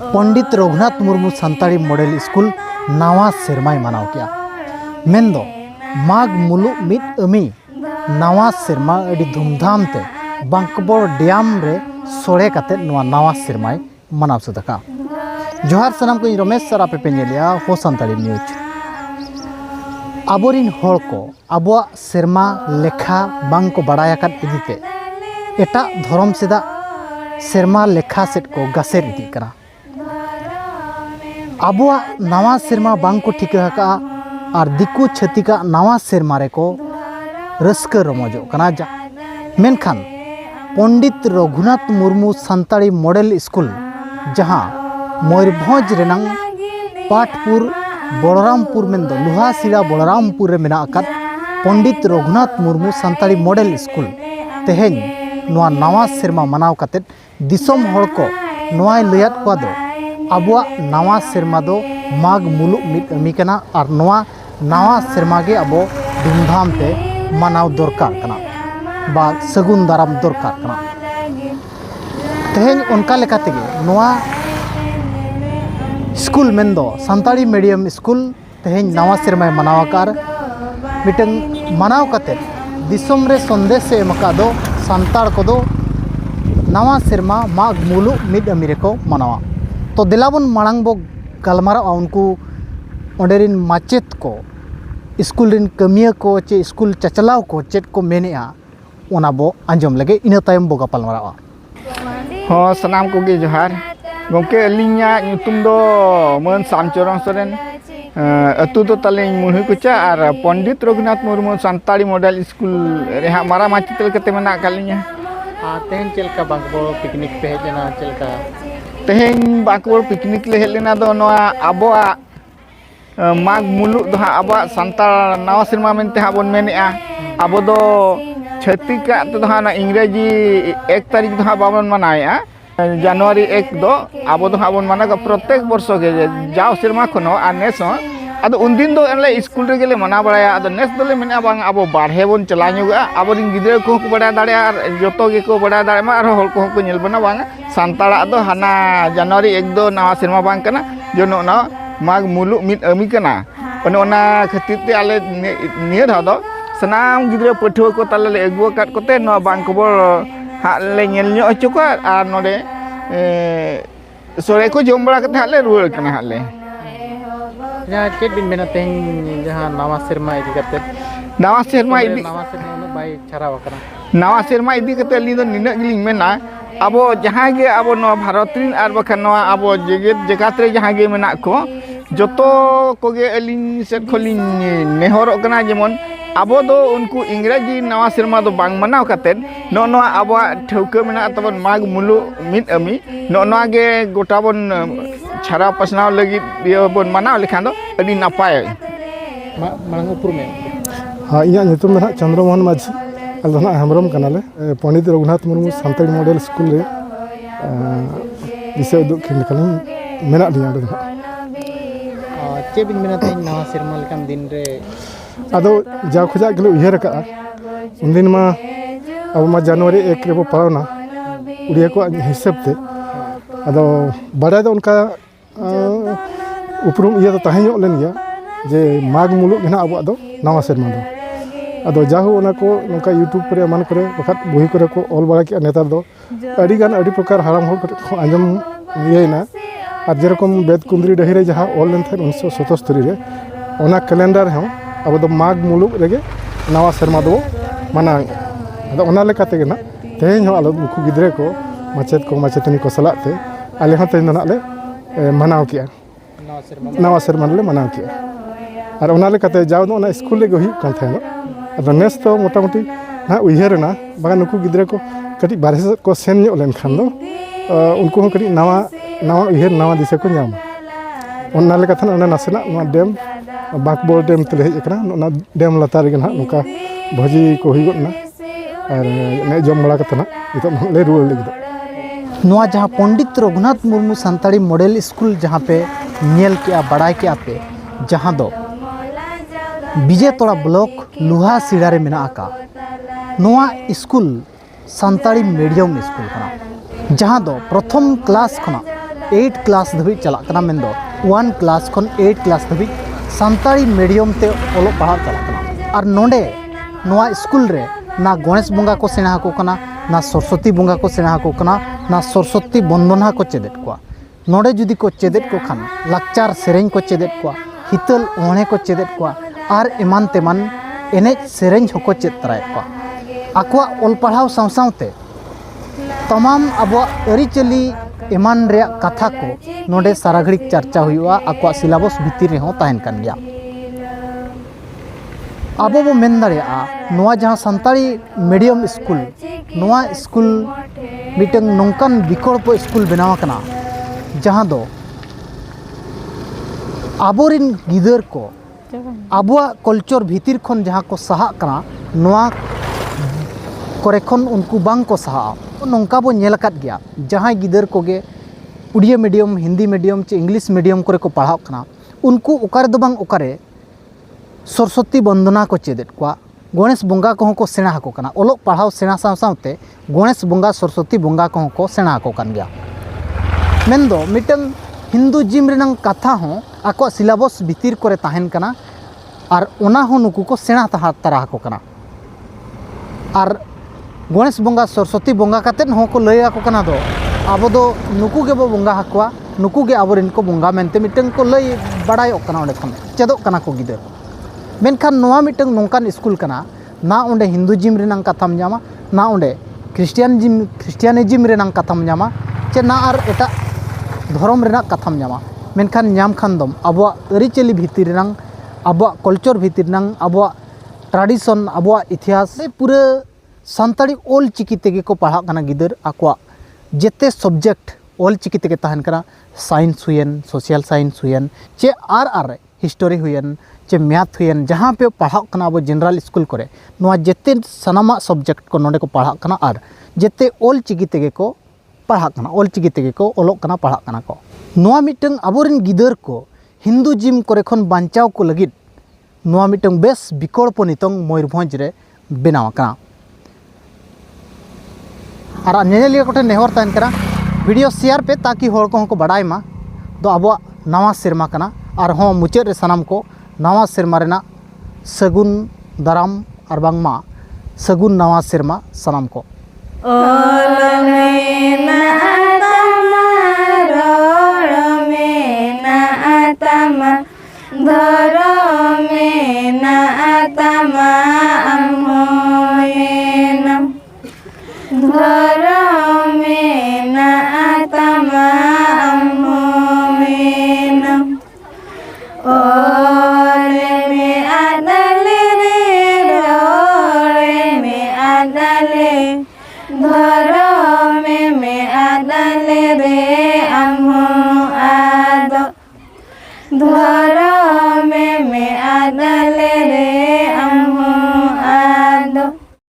Pandit Raghunath Murmu सान्ताड़ी model school नवा सेरमाय मनाव किया मेंदो माघ मुलुग मिद अमी नवा सेरमा अड़ी धूमधाम ते बांकबोर डैम रे सोड़े काते नवा सेरमाय मनाव सदका। जोहार सनाम को रमेश सर आपे पेंजेलिया हो सान्ताड़ी न्यूज। आबोरिन होड़ को आबोआ सेरमा लेखा बांग को बड़ाय आकाद इदीते एटा धर्म सेदा सेरमा लेखा सेट को गासेर इदी करा। आबोआ नवा सेरमा बांग को ठिका का और दिकु छतिका नवा सेरमा रे को रस्क रमोजो कना जा मेनखान पंडित रघुनाथ मुर्मू सान्ताड़ी मॉडल स्कूल जहां मयूरभंज रेनांग पाटपुर बलरामपुर मेंदो लुहासिड़ा बलरामपुर रे मेना आकाद पंडित रघुनाथ मुर्मू सान्ताड़ी मॉडल स्कूल तेहेन नवा नवा सेरमा मनाव कातेद दिसोम होड़ को नवाय लयात को दो आबुआ नवा सेरमा दो माघ मुलुग मिद अमी कना और नवा सेरमा के आबो धूमधाम ते मनाव दरकार कना बा सगुन दाराम दरकार कना। तेहेन उनका लेका तेगे नवा स्कूल मेंदो सान्ताड़ी मीडियम स्कूल तेहेन नवा सेरमा मनावकार मिटंग मनाव काते दिसोम रे संदेश से एमका दो सान्ताड़ को दो नवा सेरमा माघ मुलुग मिद अमी रे को मनावा। तो दिलाबन मांग बो गलमारा उनको ओडेरिन माचेत को स्कूल रिन कमिया को चे स्कूल चचलाव को चेत को मेनेआ ओना बो आंजम लगे इन तायम बो गपाल मारावा। हो सनाम को गे जोहार गोंके अलिंगा ᱧᱩᱛᱩᱢ दो मन सामचरण सोरेन अतु दो तले मुहि कुचा और पंडित रघुनाथ मुर्मू सान्ताड़ी मॉडल स्कूल रेहा मारा माचितल कते मना कालिया। तेहन चलका बांकबोर पिकनिक पे हेजना चलका तेहेन बांकबोर पिकनिक ले हेलेना दो नवा आबोआ माघ मुलुग दो आबोआ सान्ताड़ नवा सेरमा मेनते हाबोन मेनेआ आबो दो छत्तीका तो ना इंग्रेजी 1 तारीख दो बाबन मनाया जनवरी 1 दो आबो दो हाबोन मना प्रत्येक वर्ष के जाओ सेरमा खनो आ नेस अद उन दिन दो एले स्कूल रे गेले मना बड़ाया अद नेस दोले मेना बांग आबो बारहे बोन चला नुगा आबो रिन गिदरे को बड़ा दाड़े आर जतो गे को बड़ा दाड़े मा आर होल को नेल बना बांग सान्ताड़ा दो हाना जनवरी 1 दो नवा सेरमा बांग कना जोनो ना माघ मुलुग मिद अमी कना ओने ओना खातिर ते आले नियर दो सनाम गिदरे पठुआ को ताले एगुआ काट कोते न बांकबोर हा ले नेल न्यो अचुको आर नोडे सोरे को जम बड़ा कते हाले रुवाड़ कना हाले जहां चेत बिन मेना तेन जहां नवा सेरमा इदी कते नवा सेरमा बाई छराव करा नवा सेरमा इदी कते ली दो निना गिलिंग मेना आबो जहां गे आबो नो भारत रिन आर बखन नो आबो जगत रे जहां गे मेना को जतो कोगे अलिंग सेट खोलिंग नेहरो कना जेमन आबो दो उनको इंग्रेजी नवा सेरमा दो बांग मनाव काते नो आबो ठौके मेना तबन माघ मुलुग मिद अमी नो गे गोटा बन छारा पसनाव लगी बन मनाव लेखान दो अडी नापाय मांग उपुर में। हाँ इया नितुम ना चंद्रमोहन माझी अल ना हेमरम कनाले पंडित रघुनाथ मुर्मू सान्ताड़ी मॉडल स्कूल रे दिसे उदुग खिन कलिन मेना दिया दो चे बिन मेना तेन नवा सेरमा लेकान दिन रे अदो जा खुजा गले उहेर का उन दिन मा अब मा जनवरी 1 रे बो पावना उड़िया को हिसाब ते अदो बड़ा दो उनका उपरुम इया तो ताहें लेन गया जे माघ मुलुग ना अब दो नवा सेरमा दो अदो जाहु ओना को नोका यूट्यूब पर मान करे बखत बही करे को ऑल बड़ा के नेतार दो अड़ी गान अड़ी प्रकार हाराम हो आंजम येना और जेरकम बेद कुंद्री डही रे जहां ऑल लेन थे 1977 रे ओना कैलेंडर हो अब दो माघ मुलुग रेगे नवा सेरमा दो मना अदो ओना लेकाते गे ना तेहेन हो आलो उनको गिदरे को माचेत को माचेतनी को सलाते आले हो तेन ना ले मनाव किया नवा सेरमा ले मनाव किया और ओना लेकाते जाव दो ओना स्कूल ले गही कान थे अदो नेस तो मोटामुटी ना उइहेर ना बागा नुकु गिदरे को कटी बारहे को सेन न्यो लेन खान दो उनको हो कटी नवा उइहेर नवा दिशा को नाम ओना लेकाते ओना नासेना नो डैम बांकबोर डैम तले हेकना ओना डैम लतार गे ना नुका भोजी को हुईगोना और ने जम बड़ा कते ना इतो ले रुवाड़ लगी दो नवा जहां पंडित रघुनाथ मुर्मू सान्ताड़ी मॉडल स्कूल जहां पे नेल के बड़ाई के पे जहां दो विजयतोड़ा ब्लॉक लुहासिड़ा रे मेना आका नवा स्कूल सान्ताड़ी मीडियम स्कूल कना जहां दो प्रथम क्लास खना 8 क्लास धाबी चला कना मेंदो 1 क्लास खन 8 क्लास धाबी सानताड़ी मीडियम ते ओलो पढ़ा चला कना और नोंडे नोआ स्कूल रे ना गणेश बंगा को सेना को कना ना सरस्वती बंगा को सेना को कना ना सरस्वती बंदना को चेदेत को नोडे जुदी को चेदेत को खान लाकचार सेरेंज को चेदेत को हितल ओणे को चेदेत को और एमान तेमान एने सेरेंज होको चेद तराय को आकवा ओल पढ़ाव सावसावते तमाम अब अरिचली एमान रे कथा को नोडे सारा घड़ी चर्चा हुआ आकवा सिलेबस भीतर रे हो ताहेन कान गया अब बो मेन दाड़ेया नोआ जहां संताड़ी मीडियम स्कूल नोआ स्कूल मिटन नोंकान विकल्प स्कूल बनावा कना जहां दो आबोरिन गिदर को आबुआ कल्चर भीतर खन जहां को सहा कना नोआ करे खन उनको बांग को सहा नोंका बो नेल काट गया जहां गिदर कोगे उड़िया मीडियम हिंदी मीडियम चे इंग्लिश मीडियम करे को पढ़ाव कना उनको ओकारे दो बांग ओकारे सरस्वती बंदना को चेदेत को गणेश बंगा को को सेना को कना ओलो पढ़ाव सेना सावते गणेश बंगा सरस्वती बंगा को सेना को कान गया मेनदो मिटन हिंदुजिम रेनंग कथा हो आको सिलेबस भीतर करे ताहेन कना और ओना हो नुकु को सेना तरा को कना और गणेश बंगा सरस्वती बंगा काते हो को लय को कना दो अब दो नुकु के बो बंगा हकवा नुकु के आबोरिन को बंगा मेनते मिटन को लय बड़ाय कना ओंडे खन चेदो कना को गिदर मेनखान नोआ मिटन नोंकान स्कूल कना ना ओंडे हिंदुजिम रेनंग कथाम जामा ना ओंडे क्रिश्चियानिजिम रेनंग कथाम जामा चे ना और एटा धर्म रेना कथाम जामा मेनखान नाम खान दम आबुआ अरिचली भीतर रेनंग आबुआ कल्चर भीतर रेनंग आबुआ ट्रेडिशन आबुआ इतिहास पूरा सानताड़ी ओल चिकी तेगे को पढ़ा कना गिदर आकुआ जेते सब्जेक्ट ओल चिकी तेगे ताहन कना साइंस हुयन सोशल साइंस हुयन चे आर हिस्टोरी हुयन चे मैथ हुयन जहाँ पे पढ़ा कना अब जनरल स्कूल करे नोआ जेते सनामा सब्जेक्ट को नोडे को पढ़ा कना और जेते ओल चिकी तेगे को पढ़ा कना ओल चिकी तेगे को ओलोक कना पढ़ा कना को नोआ मिटंग अबोरिन गिदर को हिंदुजिम करे खन बांचाव को लगिद नोआ मिटंग बेस विकल्प नितंग मयूरभंज रे बनाव कना और नेनेलिया कोठे नेहर ताहन कना वीडियो शेयर पे ताकि होर को बाडाय मा दो अब नवा सेरमा कना और हों मुचाद रे सनाम को नवा सेरमा रेना सगुन दाराम और बांगमा सगुन नवा सेरमा सनाम को धरो में आदले